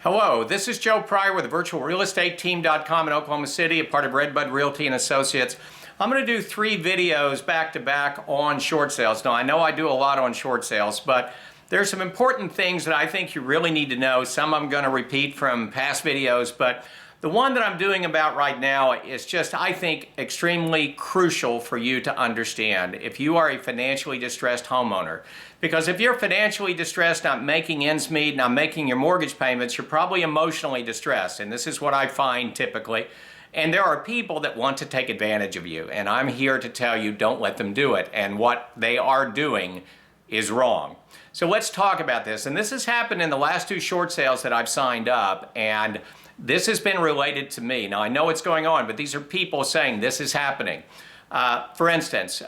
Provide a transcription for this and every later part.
Hello, this is Joe Pryor with virtualrealestateteam.com in Oklahoma City, a part of Redbud Realty and Associates. I'm going to do 3 videos back to back on short sales. Now, I know I do a lot on short sales, but there's some important things that I think you really need to know. Some I'm going to repeat from past videos, but the one that I'm doing about right now is just, I think, extremely crucial for you to understand if you are a financially distressed homeowner. Because if you're financially distressed, not making ends meet, not making your mortgage payments, you're probably emotionally distressed. And this is what I find typically. And there are people that want to take advantage of you. And I'm here to tell you, don't let them do it. And what they are doing is wrong. So let's talk about this. And this has happened in the last 2 short sales that I've signed up. And this has been related to me. Now, I know what's going on, but these are people saying this is happening. For instance,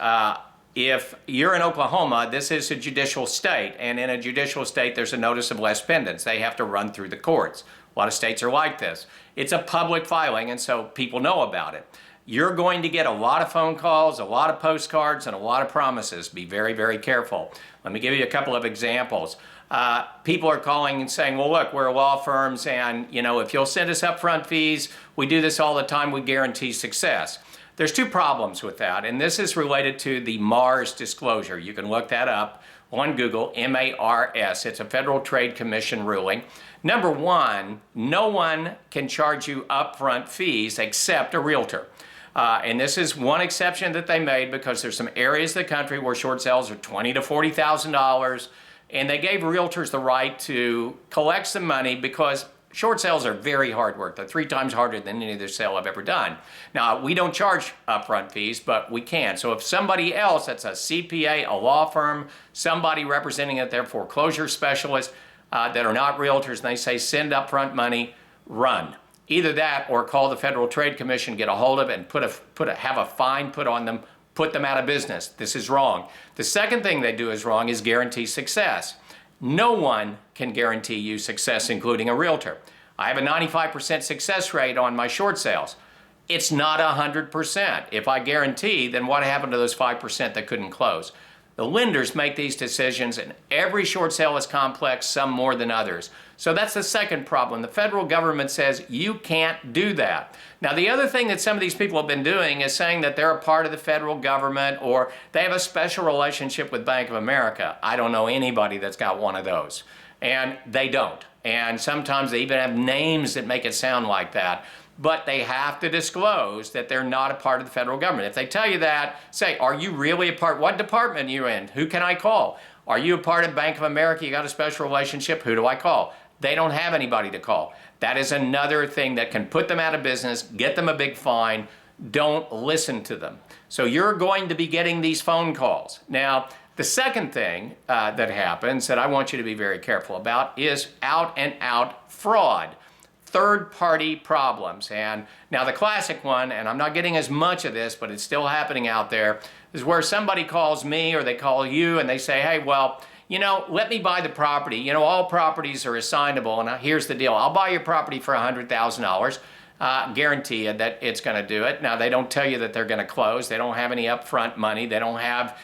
if you're in Oklahoma, this is a judicial state, and in a judicial state, there's a notice of less pendants. They have to run through the courts. A lot of states are like this. It's a public filing, and so people know about it. You're going to get a lot of phone calls, a lot of postcards, and a lot of promises. Be very, very careful. Let me give you a couple of examples. People are calling and saying, well, look, we're law firms, and if you'll send us upfront fees, we do this all the time, we guarantee success. There's 2 problems with that, and this is related to the MARS disclosure. You can look that up on Google, M-A-R-S. It's a Federal Trade Commission ruling. Number 1, no one can charge you upfront fees except a realtor. And this is one exception that they made because there's some areas of the country where short sales are $20,000 to $40,000, and they gave realtors the right to collect some money because short sales are very hard work. They're 3 times harder than any other sale I've ever done. Now, we don't charge upfront fees, but we can. So if somebody else, that's a CPA, a law firm, somebody representing it, their foreclosure specialist that are not realtors, and they say send upfront money, run. Either that or call the Federal Trade Commission, get a hold of it, and have a fine put on them, put them out of business. This is wrong. The second thing they do is wrong is guarantee success. No one can guarantee you success, including a realtor. I have a 95% success rate on my short sales. It's not 100%. If I guarantee, then what happened to those 5% that couldn't close? The lenders make these decisions, and every short sale is complex, some more than others. So that's the second problem. The federal government says you can't do that. Now, the other thing that some of these people have been doing is saying that they're a part of the federal government or they have a special relationship with Bank of America. I don't know anybody that's got one of those, and they don't. And sometimes they even have names that make it sound like that. But they have to disclose that they're not a part of the federal government. If they tell you that, say, are you really a part? What department are you in? Who can I call? Are you a part of Bank of America? You got a special relationship? Who do I call? They don't have anybody to call. That is another thing that can put them out of business, get them a big fine. Don't listen to them. So you're going to be getting these phone calls. Now, the second thing that happens that I want you to be very careful about is out and out fraud. Third-party problems. And now the classic one, and I'm not getting as much of this, but it's still happening out there, is where somebody calls me or they call you and they say, hey, well, let me buy the property. All properties are assignable, and here's the deal. I'll buy your property for $100,000. Guarantee you that it's going to do it. Now, they don't tell you that they're going to close. They don't have any upfront money. They don't have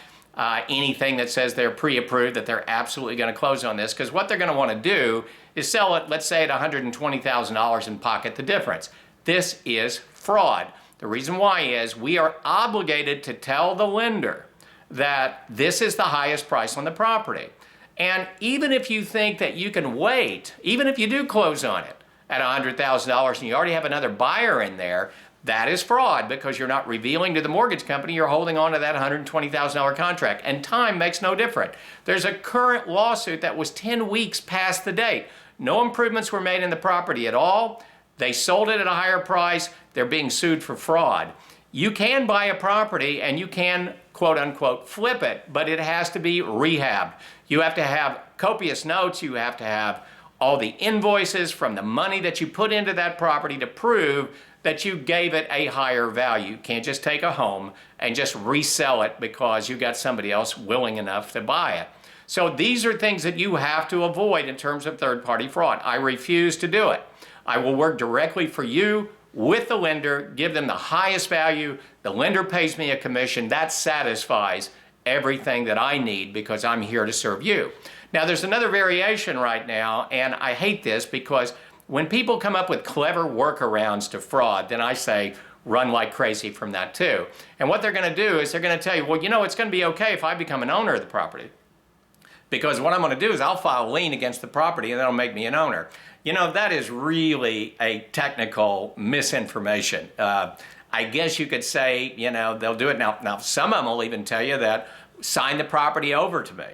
anything that says they're pre-approved, that they're absolutely going to close on this, because what they're going to want to do is sell it, let's say, at $120,000 and pocket the difference. This is fraud. The reason why is we are obligated to tell the lender that this is the highest price on the property. And even if you think that you can wait, even if you do close on it at $100,000 and you already have another buyer in there, that is fraud because you're not revealing to the mortgage company you're holding on to that $120,000 contract. And time makes no difference. There's a current lawsuit that was 10 weeks past the date. No improvements were made in the property at all. They sold it at a higher price. They're being sued for fraud. You can buy a property and you can, quote unquote, flip it, but it has to be rehabbed. You have to have copious notes. You have to have all the invoices from the money that you put into that property to prove that you gave it a higher value. You can't just take a home and just resell it because you got somebody else willing enough to buy it. So these are things that you have to avoid in terms of third-party fraud. I refuse to do it. I will work directly for you with the lender, give them the highest value. The lender pays me a commission. That satisfies everything that I need because I'm here to serve you. Now, there's another variation right now, and I hate this because When people come up with clever workarounds to fraud, then I say run like crazy from that too. And what they're going to do is they're going to tell you, well, you know, it's going to be okay if I become an owner of the property. Because what I'm going to do is I'll file a lien against the property and that'll make me an owner. You know, that is really a technical misinformation. I guess you could say, you know, they'll do it now. Now, some of them will even tell you that sign the property over to me.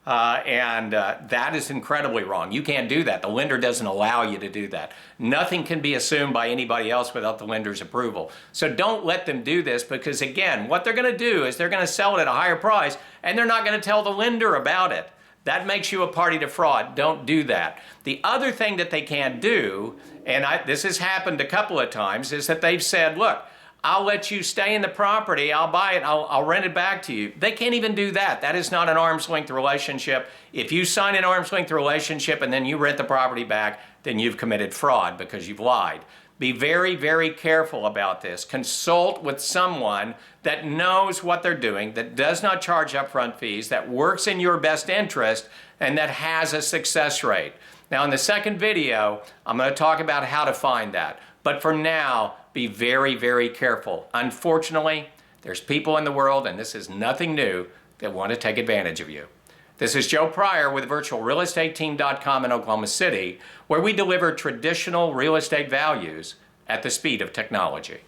That is incredibly wrong. You can't do that. The lender doesn't allow you to do that. Nothing can be assumed by anybody else without the lender's approval. So don't let them do this, because again, what they're going to do is they're going to sell it at a higher price and they're not going to tell the lender about it. That makes you a party to fraud. Don't do that. The other thing that they can't do, and this has happened a couple of times, is that they've said, look, I'll let you stay in the property, I'll buy it, I'll rent it back to you. They can't even do that. That is not an arm's length relationship. If you sign an arm's length relationship and then you rent the property back, then you've committed fraud because you've lied. Be very, very careful about this. Consult with someone that knows what they're doing, that does not charge upfront fees, that works in your best interest, and that has a success rate. Now, in the second video, I'm going to talk about how to find that. But for now, be very, very careful. Unfortunately, there's people in the world, and this is nothing new, that want to take advantage of you. This is Joe Pryor with virtualrealestateteam.com in Oklahoma City, where we deliver traditional real estate values at the speed of technology.